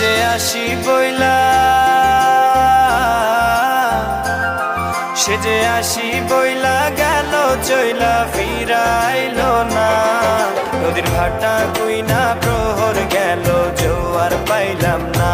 সেজে আসি বইলা, সেজে আসি বইলা গেল চইলা ফিরাইলো না। নদীর ভাটা কুইনা প্রহর গেল জোয়ার পাইলাম না।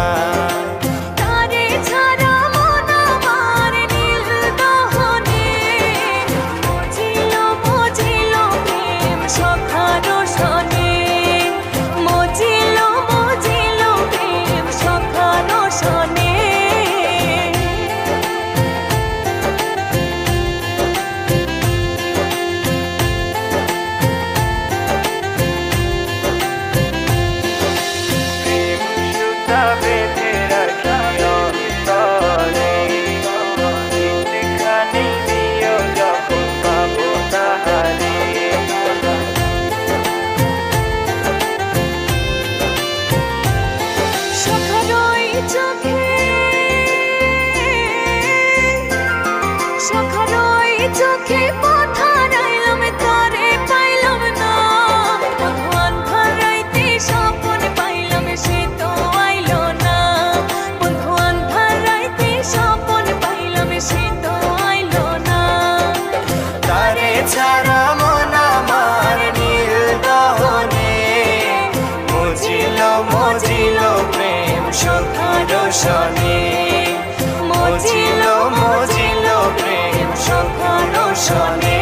চোখে পথারাইলাম তারে পাইলাম না। বন্ধুয়ান ধারাইতে স্বপন পাইলাম সে তো আইলো না। বন্ধুয়ান ধারাইতে স্বপন পাইলাম সে তো আইলো না। তারে ছাড়া মন আমার নীল দহনে মজিল মজিল প্রেম সখার সনে। মজিল মজিল প্রেম সখার সনে।